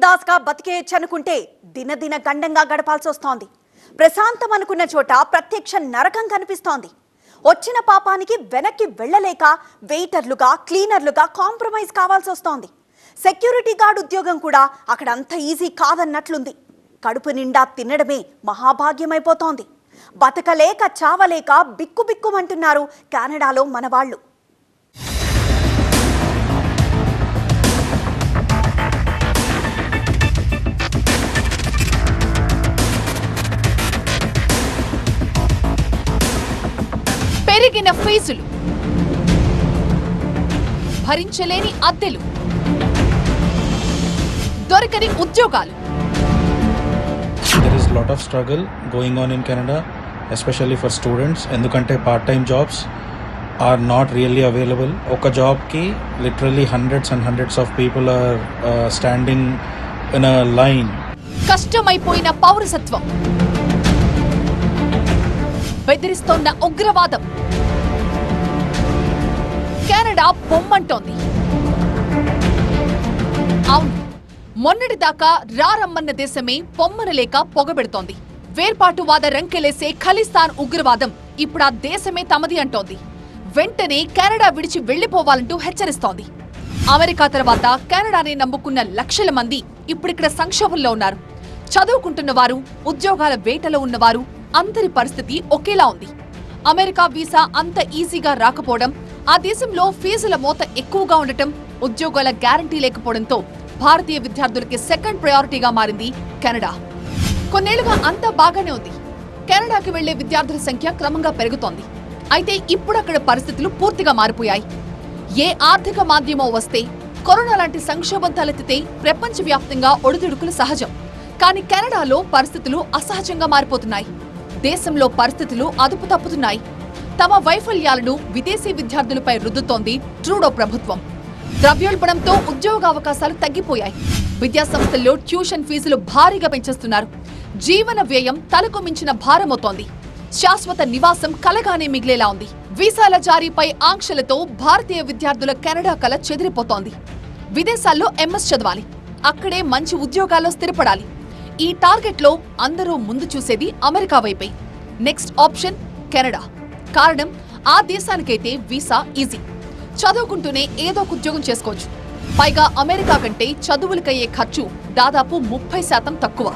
బిందాస్గా బతికేయచ్చనుకుంటే దినదిన గండంగా గడపాల్సి వస్తోంది. ప్రశాంతం అనుకున్న చోట ప్రత్యక్ష నరకం కనిపిస్తోంది. వచ్చిన పాపానికి వెనక్కి వెళ్లలేక వెయిటర్లుగా క్లీనర్లుగా కాంప్రమైజ్ కావాల్సి వస్తోంది. సెక్యూరిటీ గార్డ్ ఉద్యోగం కూడా అక్కడ అంత ఈజీ కాదన్నట్లుంది. కడుపు నిండా తినడమే మహాభాగ్యమైపోతోంది. బతకలేక చావలేక బిక్కుబిక్కుమంటున్నారు కెనడాలో మనవాళ్లు. పెరిగిన ఫీజులు, భరించలేని అద్దెలు, దొరకని ఉద్యోగాలు. There is a lot of struggle going on in Canada, especially for students. ఎందుకంటే part time jobs are not really available. ఒక job కి literally hundreds and hundreds of people are standing in a line. కష్టమైపోయిన పౌరసత్వం, బెదిరిస్తోన్న ఉగ్రవాదం. Canada పొమ్మంటోంది. అవును, మొన్నటిదాకా రారమ్మన్న దేశమే పొమ్మనలేక పొగబెడుతోంది. వేర్పాటువాద రంకెలేసే ఖలిస్తాన్ ఉగ్రవాదం ఇప్పుడు ఆ దేశమే తమది అంటోంది. వెంటనే కెనడా విడిచి వెళ్లిపోవాలంటూ హెచ్చరిస్తోంది. అమెరికా తర్వాత కెనడాని నమ్ముకున్న లక్షల మంది ఇప్పుడిక్కడ సంక్షోభంలో ఉన్నారు. చదువుకుంటున్న వారు, ఉద్యోగాల వేటలో ఉన్నవారు, అందరి పరిస్థితి ఒకేలా ఉంది. అమెరికా వీసా అంత ఈజీగా రాకపోవడం, ఆ దేశంలో ఫీజుల మోత ఎక్కువగా ఉండటం, ఉద్యోగాల గ్యారంటీ లేకపోవడంతో భారతీయ విద్యార్థులకి సెకండ్ ప్రయారిటీగా మారింది కెనడా. కొన్నేళ్లుగా అంతా బాగానే ఉంది. కెనడాకి వెళ్లే విద్యార్థుల సంఖ్య క్రమంగా పెరుగుతోంది. అయితే ఇప్పుడు అక్కడ పరిస్థితులు పూర్తిగా మారిపోయాయి. ఏ ఆర్థిక మాంద్యమో వస్తే, కరోనా లాంటి సంక్షోభం తలెత్తితే ప్రపంచవ్యాప్తంగా ఒడిదుడుకులు సహజం. కానీ కెనడాలో పరిస్థితులు అసహజంగా మారిపోతున్నాయి. దేశంలో పరిస్థితులు అదుపు తప్పుతున్నాయి. తమ వైఫల్యాలను విదేశీ విద్యార్థులపై రుద్దుతోంది ట్రూడో ప్రభుత్వం. ద్రవ్యోల్బణంతో ఉద్యోగ అవకాశాలు తగ్గిపోయాయి. విద్యాసంస్థల్లో ట్యూషన్ ఫీజులు భారీగా పెంచేస్తున్నారు. జీవన వ్యయం తలకు మించిన భారమవుతోంది. శాశ్వత నివాసం కలగానే మిగిలేలా ఉంది. వీసాల జారీపై ఆంక్షలతో భారతీయ విద్యార్థుల కెనడా కల చెదిరిపోతోంది. విదేశాల్లో ఎంఎస్ చదవాలి, అక్కడే మంచి ఉద్యోగాల్లో స్థిరపడాలి. ఈ టార్గెట్లో అందరూ ముందు చూసేది అమెరికా వైపే. Next option Canada. కారణం, ఆ దేశానికైతే వీసా ఈజీ. చదువుకుంటూనే ఏదో ఒక ఉద్యోగం చేసుకోవచ్చు. పైగా అమెరికా కంటే చదువులకయ్యే ఖర్చు దాదాపు 30% తక్కువ.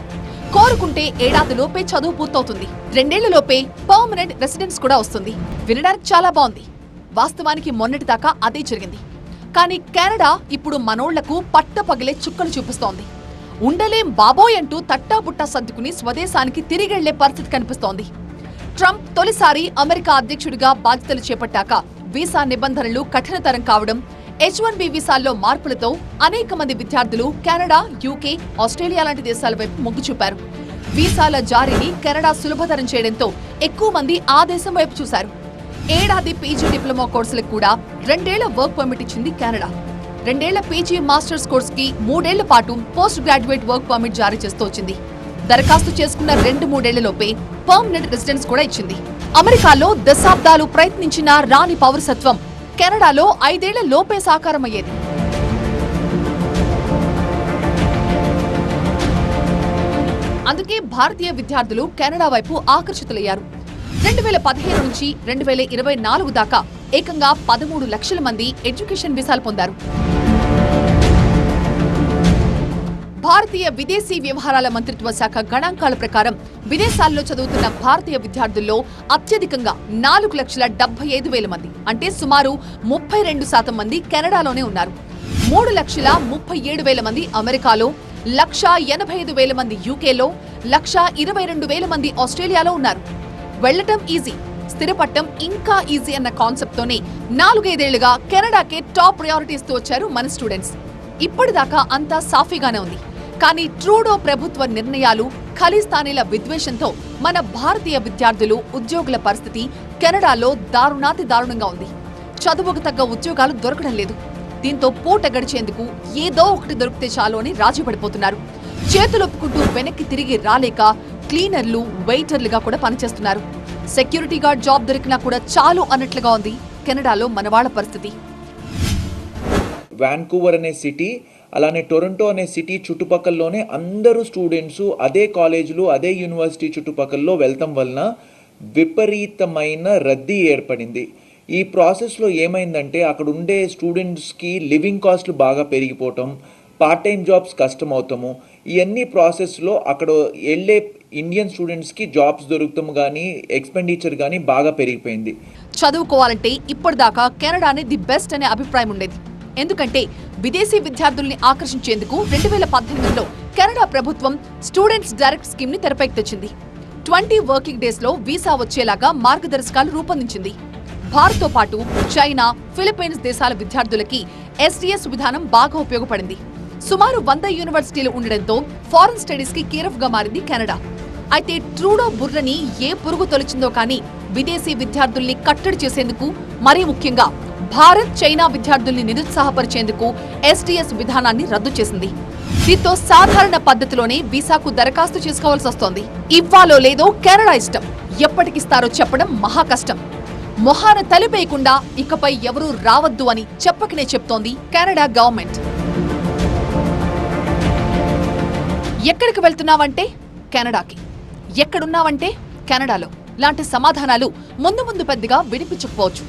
కోరుకుంటే ఏడాదిలోపే చదువు పూర్తవుతుంది. 2 ఏళ్లలోపే పర్మనెంట్ రెసిడెన్స్ కూడా వస్తుంది. వినడానికి చాలా బాగుంది. వాస్తవానికి మొన్నటిదాకా అదే జరిగింది. కానీ కెనడా ఇప్పుడు మనోళ్లకు పట్టపగిలే చుక్కలు చూపిస్తోంది. ఉండలేం బాబోయ్ అంటూ తట్టాబుట్టా సర్దుకుని స్వదేశానికి తిరిగెళ్లే పరిస్థితి కనిపిస్తోంది. ట్రంప్ తొలిసారి అమెరికా అధ్యక్షుడిగా బాధ్యతలు చేపట్టాక వీసా నిబంధనలు కఠినతరం కావడం, H1B వీసాల్లో మార్పులతో అనేక మంది విద్యార్థులు కెనడా, యూకే, ఆస్ట్రేలియా లాంటి దేశాల వైపు మొగ్గు చూపారు. వీసాల జారీని కెనడా సులభతరం చేయడంతో ఎక్కువ మంది ఆ దేశం వైపు చూశారు. ఏడాది పీజీ డిప్లొమా కోర్సులకు కూడా 2 ఏళ్ల వర్క్ పర్మిట్ ఇచ్చింది కెనడా. 2 ఏళ్ల పీజీ మాస్టర్స్ కోర్స్ కి 3 ఏళ్ల పాటు పోస్ట్ గ్రాడ్యుయేట్ వర్క్ పర్మిట్ జారీ చేస్తూ వచ్చింది. దరఖాస్తు చేసుకున్న 2-3 ఏళ్లలోపే పర్మనెంట్ రెసిడెన్స్ కూడా ఇచ్చింది. అమెరికాలో దశాబ్దాలు ప్రయత్నించిన రాని పౌరసత్వం కెనడాలో 5 ఏళ్ల లోపే సాకారమయ్యేది. అందుకే భారతీయ విద్యార్థులు కెనడా వైపు ఆకర్షితులయ్యారు. 2015 నుంచి 2024 దాకా ఏకంగా 13 లక్షల మంది ఎడ్యుకేషన్ వీసాలు పొందారు. భారతీయ విదేశీ వ్యవహారాల మంత్రిత్వ శాఖ గణాంకాల ప్రకారం విదేశాల్లో చదువుతున్న భారతీయ విద్యార్థుల్లో అత్యధికంగా 4,75,000 మంది, అంటే సుమారు 32% మంది కెనడాలోనే ఉన్నారు. 3,37,000 మంది అమెరికాలో, 1,85,000 మంది యూకేలో, 1,22,000 మంది ఆస్ట్రేలియాలో ఉన్నారు. వెళ్లటం ఈజీ, స్థిరపట్టం ఇంకా ఈజీ అన్న కాన్సెప్ట్ తోనే 4-5 ఏళ్లుగా కెనడాకే టాప్ ప్రయారిటీ ఇస్తూ వచ్చారు మన స్టూడెంట్స్. ఇప్పటిదాకా అంతా సాఫీగానే ఉంది. కానీ ట్రూడో ప్రభుత్వ నిర్ణయాలు, ఖలిస్తానీల విద్వేషంతో మన భారతీయ విద్యార్థులు, ఉద్యోగుల పరిస్థితి కెనడాలో దారుణాతి దారుణంగా ఉంది. చదువుకు తగ్గ ఉద్యోగాలు దొరకడం లేదు. దీంతో పూట గడిచేందుకు ఏదో ఒకటి దొరికితే చాలు అని రాజీ పడిపోతున్నారు. చేతులొప్పుకుంటూ వెనక్కి తిరిగి రాలేక క్లీనర్లు, వెయిటర్లుగా కూడా పనిచేస్తున్నారు. సెక్యూరిటీ గార్డ్ జాబ్ దొరికినా కూడా చాలు అన్నట్లుగా ఉంది కెనడాలో మనవాళ్ల పరిస్థితి. వాన్కూవర్ అనే సిటీ అలానే టొరంటో అనే సిటీ చుట్టుపక్కలలోనే అందరూ స్టూడెంట్స్ అదే కాలేజీలు అదే యూనివర్సిటీ చుట్టుపక్కలలో వెళ్తాం వలన విపరీతమైన రద్దీ ఏర్పడింది. ఈ ప్రాసెస్లో ఏమైందంటే అక్కడ ఉండే స్టూడెంట్స్కి లివింగ్ కాస్ట్లు బాగా పెరిగిపోవటం, పార్ట్ టైం జాబ్స్ కష్టం అవుతాము. ఇవన్నీ ప్రాసెస్లో అక్కడ వెళ్ళే ఇండియన్ స్టూడెంట్స్కి జాబ్స్ దొరుకుతాము కానీ ఎక్స్పెండిచర్ కానీ బాగా పెరిగిపోయింది. చదువుకోవాలంటే ఇప్పటిదాకా కెనడానే ది బెస్ట్ అనే అభిప్రాయం ఉండేది. ఎందుకంటే విదేశీ విద్యార్థుల్ని ఆకర్షించేందుకు 2018లో కెనడా ప్రభుత్వం స్టూడెంట్స్ డైరెక్ట్ స్కీమ్ ని తెరపైకి తెచ్చింది. 20 వర్కింగ్ డేస్ లో వీసా వచ్చేలాగా మార్గదర్శకాలు రూపొందించింది. భారత్తో పాటు చైనా, ఫిలిప్పీన్స్ దేశాల విద్యార్థులకి ఎస్డిఎస్ విధానం బాగా ఉపయోగపడింది. సుమారు 100 యూనివర్సిటీలు ఉండడంతో ఫారెన్ స్టడీస్ కి కేరఫ్ గా మారింది కెనడా. అయితే ట్రూడో బుర్రని ఏ పురుగు తొలిచిందో కానీ విదేశీ విద్యార్థుల్ని కట్టడి చేసేందుకు, మరీ ముఖ్యంగా భారత్, చైనా విద్యార్థుల్ని నిరుత్సాహపరిచేందుకు ఎస్డిఎస్ విధానాన్ని రద్దు చేసింది. దీంతో సాధారణ పద్ధతిలోనే వీసాకు దరఖాస్తు చేసుకోవాల్సి వస్తోంది. ఇవ్వాలో లేదో కెనడా ఇష్టం, ఎప్పటికిస్తారో చెప్పడం మహా కష్టం. మొహాన తలిపేయకుండా ఇకపై ఎవరూ రావద్దు అని చెప్పకనే చెప్తోంది కెనడా గవర్నమెంట్. ఎక్కడికి వెళ్తున్నావంటే కెనడాకి, ఎక్కడున్నావంటే కెనడాలో లాంటి సమాధానాలు ముందు పెద్దగా వినిపించకపోవచ్చు.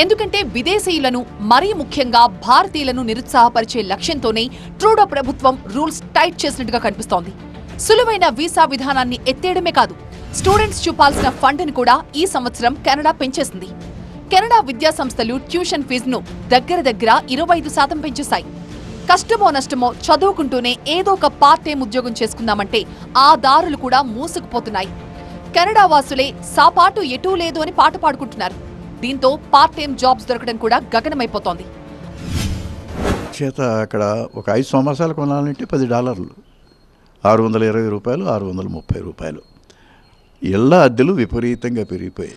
ఎందుకంటే విదేశీయులను, మరీ ముఖ్యంగా భారతీయులను నిరుత్సాహపరిచే లక్ష్యంతోనే ట్రూడో ప్రభుత్వం రూల్స్ టైట్ చేసినట్టుగా కనిపిస్తోంది. సులువైన వీసా విధానాన్ని ఎత్తేయడమే కాదు, స్టూడెంట్స్ చూపాల్సిన ఫండ్ని కూడా ఈ సంవత్సరం కెనడా పెంచేసింది. కెనడా విద్యా సంస్థలు ట్యూషన్ ఫీజును దగ్గర 25% పెంచేశాయి. కష్టమో నష్టమో చదువుకుంటూనే ఏదో ఒక పార్ట్ టైం ఉద్యోగం చేసుకుందామంటే ఆ దారులు కూడా మూసుకుపోతున్నాయి. కెనడా వాసులే సాపాటు ఎటూ లేదు అని పాట పాడుకుంటున్నారు. దీంతో పార్ట్ టైం జాబ్స్ దొరకడం కూడా గగనమైపోతోంది. చేత అక్కడ ఒక 5 సంవత్సరాలు కొనాలంటే $10, $620, $630. ఇళ్ల అద్దెలు విపరీతంగా పెరిగిపోయాయి.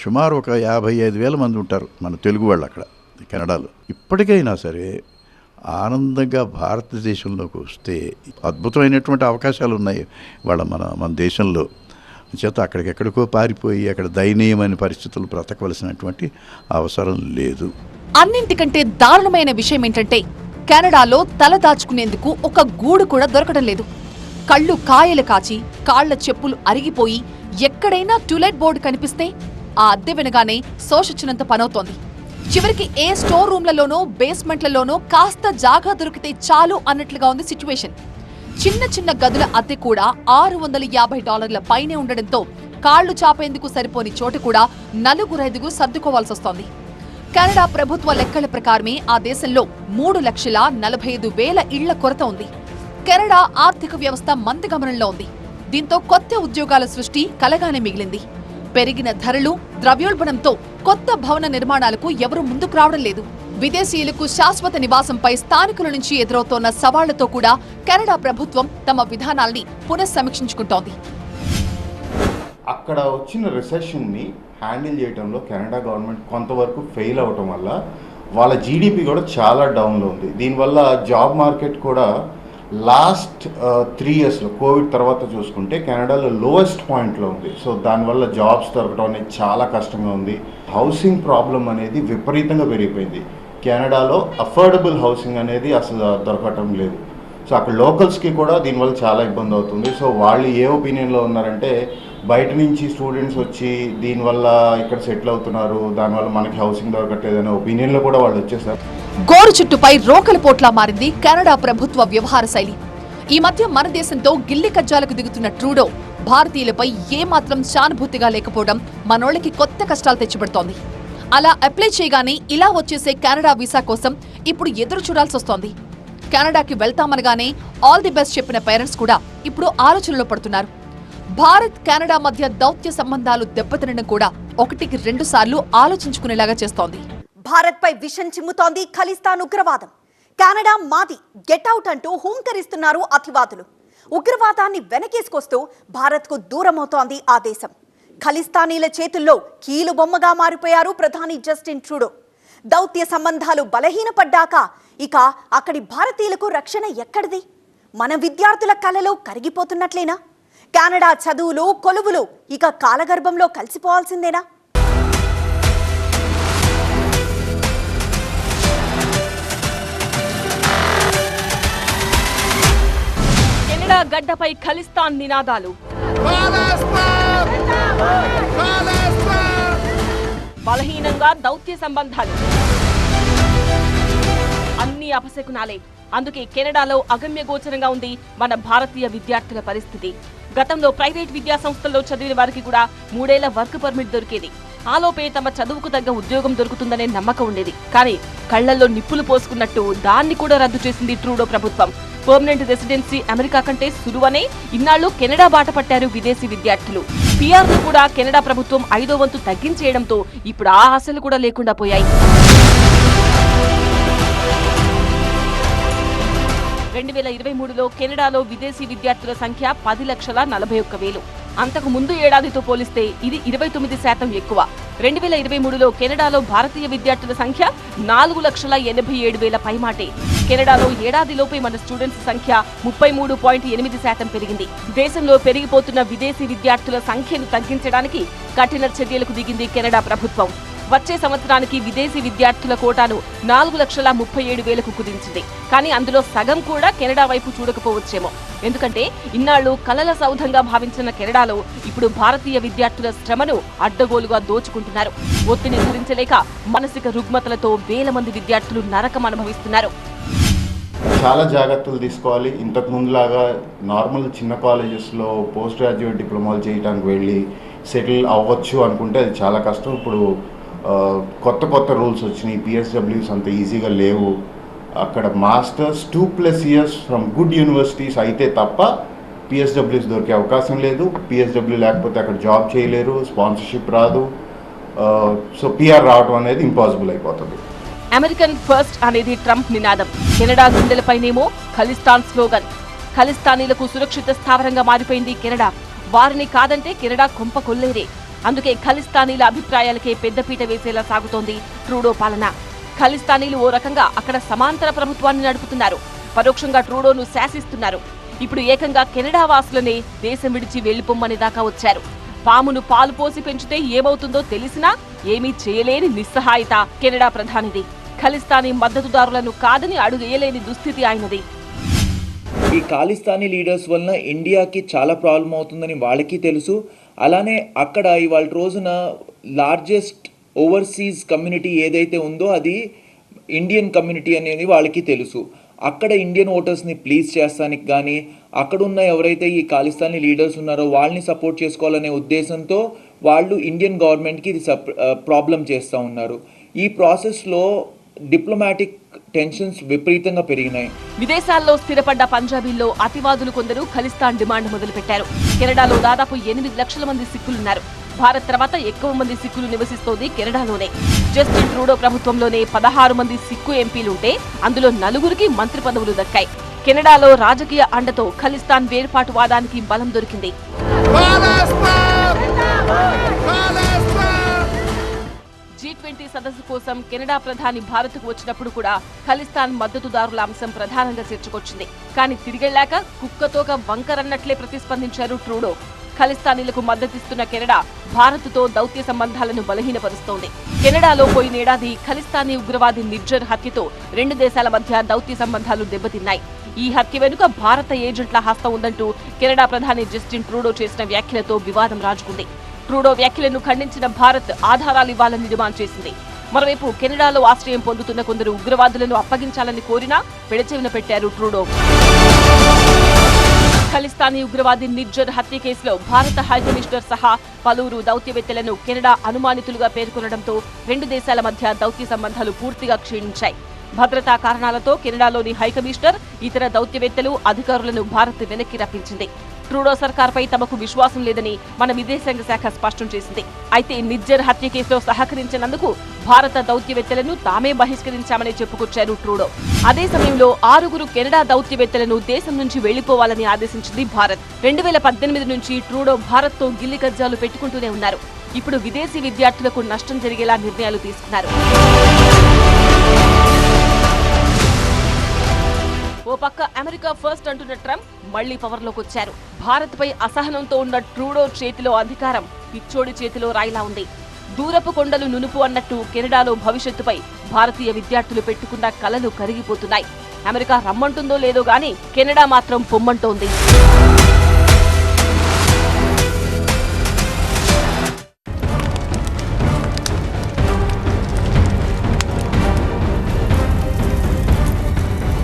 సుమారు ఒక 55,000 మంది ఉంటారు మన తెలుగు వాళ్ళు అక్కడ కెనడాలో. ఇప్పటికైనా సరే ఆనందంగా భారతదేశంలోకి వస్తే అద్భుతమైనటువంటి అవకాశాలు ఉన్నాయి వాళ్ళ మన దేశంలో. చేత అక్కడికెక్కడికో పారిపోయి అక్కడ దయనీయమైన పరిస్థితులు బ్రతకవలసినటువంటి అవసరం లేదు. అన్నింటికంటే దారుణమైన విషయం ఏంటంటే కెనడాలో తల దాచుకునేందుకు ఒక గూడు కూడా దొరకడం లేదు. కళ్ళు కాయలు కాచి, కాళ్ల చెప్పులు అరిగిపోయి ఎక్కడైనా టూలెట్ బోర్డు కనిపిస్తే ఆ అద్దె వినగానే శోషొచ్చినంత పనవుతోంది. చివరికి ఏ స్టోర్ రూమ్లలోనో, బేస్మెంట్లలోనో కాస్త జాగా దొరికితే చాలు అన్నట్లుగా ఉంది సిచ్యువేషన్. చిన్న గదుల అద్దె కూడా $650 పైనే ఉండడంతో కాళ్లు చాపేందుకు సరిపోని చోటు కూడా 4-5 సర్దుకోవాల్సి వస్తోంది. కెనడా ప్రభుత్వ లెక్కల ప్రకారమే ఆ దేశంలో 3,45,000 ఇళ్ల కొరత ఉంది. కెనడా ఆర్థిక వ్యవస్థ మందగమనంలో ఉంది. దీంతో కొత్త ఉద్యోగాల సృష్టి కలగానే మిగిలింది. పెరిగిన ధరలు, ద్రవ్యోల్బణంతో కొత్త భవన నిర్మాణాలకు ఎవరూ ముందుకు రావడం లేదు. విదేశీయులకు శాశ్వత నివాసంపై స్థానికుల నుంచి ఎదురవుతోన్న సవాళ్లతో కూడా కెనడా ప్రభుత్వం తమ విధానాల్ని పునఃసమీక్షించుకుంటోంది. అక్కడ వచ్చిన రిసెషన్ని హ్యాండిల్ చేయడంలో కెనడా గవర్నమెంట్ కొంతవరకు ఫెయిల్ అవటం వల్ల వాళ్ళ జీడిపి కూడా చాలా డౌన్లో ఉంది. దీనివల్ల జాబ్ మార్కెట్ కూడా లాస్ట్ 3 ఇయర్స్లో కోవిడ్ తర్వాత చూసుకుంటే కెనడాలో లోయెస్ట్ పాయింట్లో ఉంది. సో దానివల్ల జాబ్స్ దొరకడం అనేది చాలా కష్టంగా ఉంది. హౌసింగ్ ప్రాబ్లం అనేది విపరీతంగా పెరిగిపోయింది. కెనడాలో అఫోర్డబుల్ హౌసింగ్ అనేది అసలు దొరకటం లేదు. సో అక్కడ లోకల్స్కి కూడా దీనివల్ల చాలా ఇబ్బంది అవుతుంది. సో వాళ్ళు ఏ ఒపీనియన్లో ఉన్నారంటే బయట నుంచి స్టూడెంట్స్ వచ్చి దీనివల్ల ఇక్కడ సెటిల్ అవుతున్నారు, దానివల్ల మనకి హౌసింగ్ దొరకట్లేదనే ఒపీనియన్లో కూడా వాళ్ళు వచ్చేసారు. గోరు చుట్టుపై రోకలి పోట్లా మారింది కెనడా ప్రభుత్వ వ్యవహార శైలి. ఈ మధ్య మన దేశంతో గిల్లి కజ్జాలకు దిగుతున్న ట్రూడో భారతీయులపై ఏమాత్రం సానుభూతిగా లేకపోవడం మనోళ్ళకి కొత్త కష్టాలు తెచ్చిపెడుతోంది. అలా అప్లై చేయగానే ఇలా వచ్చేసే కెనడా వీసా కోసం ఇప్పుడు ఎదురు చూడాల్సి వస్తోంది. కెనడాకి వెళ్తామనగానే ఆల్ ది బెస్ట్ చెప్పిన పేరెంట్స్ కూడా ఇప్పుడు ఆలోచనలో పడుతున్నారు. భారత్ కెనడా మధ్య దౌత్య సంబంధాలు దెబ్బతినడం కూడా 1-2 సార్లు ఆలోచించుకునేలాగా చేస్తోంది. భారత్ పై విషం చిమ్ముతోంది ఖలిస్తాన్ ఉగ్రవాదం. కెనడా మాది, గెట్ అవుట్ అంటూ హూంకరిస్తున్నారు అతివాదులు. ఉగ్రవాదాన్ని వెనకేసుకొస్తూ భారత్కు దూరమవుతోంది ఆ దేశం. ఖలిస్తానీల చేతుల్లో కీలు బొమ్మగా మారిపోయారు ప్రధాని జస్టిన్ ట్రూడో. దౌత్య సంబంధాలు బలహీనపడ్డాక ఇక అక్కడి భారతీయులకు రక్షణ ఎక్కడిది? మన విద్యార్థుల కలలో కరిగిపోతున్నట్లేనా? కెనడా చదువులు, కొలువులు ఇక కాలగర్భంలో కలిసిపోవాల్సిందేనా? గడ్డపై ఖలిస్తాన్ నినాదాలు, బలహీనంగా దౌత్య సంబంధాలు, అన్ని అపశకునాలే. అందుకే కెనడాలో అగమ్యగోచరంగా ఉంది మన భారతీయ విద్యార్థుల పరిస్థితి. గతంలో ప్రైవేట్ విద్యా సంస్థల్లో చదివిన వారికి కూడా 3 ఏళ్ల వర్క్ పర్మిట్ దొరికేది. ఆలోపే తమ చదువుకు తగ్గ ఉద్యోగం దొరుకుతుందనే నమ్మకం ఉండేది. కానీ కళ్లల్లో నిప్పులు పోసుకున్నట్టు దాన్ని కూడా రద్దు చేసింది ట్రూడో ప్రభుత్వం. పర్మనెంట్ రెసిడెన్సీ అమెరికా కంటే సులువనే ఇన్నాళ్లు కెనడా బాట పట్టారు విదేశీ విద్యార్థులు. పిఆర్ను కూడా కెనడా ప్రభుత్వం 5వ వంతు తగ్గించేయడంతో ఇప్పుడు ఆ ఆశలు కూడా లేకుండా పోయాయి. 2023లో కెనడాలో విదేశీ విద్యార్థుల సంఖ్య 10,41,000. అంతకు ముందు ఏడాదితో పోలిస్తే ఇది 29% ఎక్కువ. 2023లో కెనడాలో భారతీయ విద్యార్థుల సంఖ్య 4,87,000 పైమాటే. కెనడాలో ఏడాదిలోపే మన స్టూడెంట్స్ సంఖ్య 33.8% పెరిగింది. దేశంలో పెరిగిపోతున్న విదేశీ విద్యార్థుల సంఖ్యను తగ్గించడానికి కఠిన చర్యలకు దిగింది కెనడా ప్రభుత్వం. వచ్చే సంవత్సరానికి విదేశీ విద్యార్థుల కోటాను 4,37,000కు కుదించింది. కానీ అందులో సగం కూడా కెనడా వైపు చూడకపోవచ్చేమో. ఎందుకంటే ఇన్నాళ్లు కలల సౌధంగా భావించిన కెనడాలో ఇప్పుడు భారతీయ విద్యార్థుల శ్రమను అడ్డగోలుగా దోచుకుంటున్నారు. ఒత్తిడి భరించలేక మానసిక రుగ్మతలతో వేల మంది విద్యార్థులు నరకం అనుభవిస్తున్నారు. చాలా జాగ్రత్తలు తీసుకోవాలి. ఇంతకు ముందులాగా నార్మల్ చిన్న కాలేజెస్లో పోస్ట్ గ్రాడ్యుయేట్ డిప్లొమాలు చేయడానికి వెళ్ళి సెటిల్ అవ్వచ్చు అనుకుంటే అది చాలా కష్టం. ఇప్పుడు కొత్త రూల్స్ వచ్చినాయి. పిఎస్డబ్ల్యూస్ అంత ఈజీగా లేవు. అక్కడ masters 2+ years from good universities అయితే తప్ప పిఎస్డబ్ల్యూస్ దొరికే అవకాశం లేదు. పిఎస్డబ్ల్యూ లేకపోతే అక్కడ జాబ్ చేయలేరు, స్పాన్సర్షిప్ రాదు. సో పిఆర్ రావడం అనేది ఇంపాసిబుల్ అయిపోతుంది. అమెరికన్ ఫస్ట్ అనేది ట్రంప్ నినాదం. కెనడా గుండెలపైనేమో ఖలిస్తాన్ స్లోగన్. ఖలిస్తానీలకు సురక్షిత స్థావరంగా మారిపోయింది కెనడా. వారిని కాదంటే కెనడా కొంప కొల్లేరే. అందుకే ఖలిస్తానీల అభిప్రాయాలకే పెద్దపీట వేసేలా సాగుతోంది ట్రూడో పాలన. ఖలిస్తానీలు ఓ రకంగా అక్కడ సమాంతర ప్రభుత్వాన్ని నడుపుతున్నారు. పరోక్షంగా ట్రూడోను శాసిస్తున్నారు. ఇప్పుడు ఏకంగా కెనడా వాసులనే దేశం విడిచి వెళ్లిపోమ్మని దాకా వచ్చారు. పామును పాలు పోసి పెంచితే ఏమవుతుందో తెలిసినా ఏమీ చేయలేని నిస్సహాయత కెనడా ప్రధానిది. ఖలిస్తానీ మద్దతుదారులను కాదని అడుగేయలేని దుస్థితి ఆయనది. ఈ ఖాలిస్తానీ లీడర్స్ వలన ఇండియాకి చాలా ప్రాబ్లం అవుతుందని వాళ్ళకి తెలుసు. అలానే అక్కడ ఇవాళ రోజున లార్జెస్ట్ ఓవర్సీస్ కమ్యూనిటీ ఏదైతే ఉందో అది ఇండియన్ కమ్యూనిటీ అనేది వాళ్ళకి తెలుసు. అక్కడ ఇండియన్ ఓటర్స్ని ప్లీజ్ చేస్తానికి కానీ అక్కడున్న ఎవరైతే ఈ ఖాలిస్తానీ లీడర్స్ ఉన్నారో వాళ్ళని సపోర్ట్ చేసుకోవాలనే ఉద్దేశంతో వాళ్ళు ఇండియన్ గవర్నమెంట్కి ఇది ప్రాబ్లం చేస్తూ ఉన్నారు. ఈ ప్రాసెస్లో డిప్లొమాటిక్ టెన్షన్స్ విపరీతంగా పెరిగినాయి. విదేశాల్లో స్థిరపడ్డ పంజాబీల్లో అతివాదులు కొందరు ఖలిస్తాన్ డిమాండ్ మొదలుపెట్టారు. కెనడాలో దాదాపు 8 లక్షల మంది సిక్కులున్నారు. భారత్ తర్వాత ఎక్కువ మంది సిక్కులు నివసిస్తోంది కెనడాలోనే. జస్టిన్ ట్రూడో ప్రభుత్వంలోనే 16 మంది సిక్కు ఎంపీలుంటే అందులో 4గురికి మంత్రి పదవులు దక్కాయి. కెనడాలో రాజకీయ అండతో ఖలిస్తాన్ వేర్పాటువాదానికి బలం దొరికింది. G20 సదస్సు కోసం కెనడా ప్రధాని భారత్కు వచ్చినప్పుడు కూడా ఖలిస్తాన్ మద్దతుదారుల అంశం ప్రధానంగా చర్చకొచ్చింది. కానీ తిరిగెళ్లాక కుక్కతోక వంకరన్నట్లే ప్రతిస్పందించారు ట్రూడో. ఖలిస్తానీలకు మద్దతిస్తున్న కెనడా భారత్తో దౌత్య సంబంధాలను బలహీనపరుస్తోంది. కెనడాలో పోయినేడాది ఖలిస్తానీ ఉగ్రవాది నిర్జర్ హత్యతో 2 దేశాల మధ్య దౌత్య సంబంధాలు దెబ్బతిన్నాయి. ఈ హత్య వెనుక భారత ఏజెంట్ల హస్తం ఉందంటూ కెనడా ప్రధాని జస్టిన్ ట్రూడో చేసిన వ్యాఖ్యలతో వివాదం రాజుకుంది. ట్రూడో వ్యాఖ్యలను ఖండించిన భారత్ ఆధారాలు ఇవ్వాలని డిమాండ్ చేసింది. మరోవైపు కెనడాలో ఆశ్రయం పొందుతున్న కొందరు ఉగ్రవాదులను అప్పగించాలని కోరినా పెడచెవిన పెట్టారు ట్రూడో. ఖలిస్తానీ ఉగ్రవాది నిర్జర్ హత్య కేసులో భారత హైకమిషనర్ సహా పలువురు దౌత్యవేత్తలను కెనడా అనుమానితులుగా పేర్కొనడంతో 2 దేశాల మధ్య దౌత్య సంబంధాలు పూర్తిగా క్షీణించాయి. భద్రతా కారణాలతో కెనడాలోని హైకమిషనర్ ఇతర దౌత్యవేత్తలు అధికారులను భారత్ వెనక్కి రప్పించింది. ట్రూడో సర్కార్పై తమకు విశ్వాసం లేదని మన విదేశాంగ శాఖ స్పష్టం చేసింది. అయితే నిర్జర్ హత్య కేసులో సహకరించినందుకు భారత దౌత్యవేత్తలను తామే బహిష్కరించామని చెప్పుకొచ్చారు ట్రూడో. అదే సమయంలో 6గురు కెనడా దౌత్యవేత్తలను దేశం నుంచి వెళ్లిపోవాలని ఆదేశించింది భారత్. 2018 నుంచి ట్రూడో భారత్తో గిల్లి కజ్జాలు పెట్టుకుంటూనే ఉన్నారు. ఇప్పుడు విదేశీ విద్యార్థులకు నష్టం జరిగేలా నిర్ణయాలు తీసుకున్నారు. ఓ పక్క అమెరికా ఫస్ట్ అంటున్న ట్రంప్ మళ్లీ పవర్లోకి వచ్చారు. భారత్ పై అసహనంతో ఉన్న ట్రూడో చేతిలో అధికారం పిచ్చోడి చేతిలో రాయిలా ఉంది. దూరపు కొండలు నునుపు అన్నట్టు కెనడాలో భవిష్యత్తుపై భారతీయ విద్యార్థులు పెట్టుకున్న కలలు కరిగిపోతున్నాయి. అమెరికా రమ్మంటుందో లేదో గానీ కెనడా మాత్రం పొమ్మంటోంది.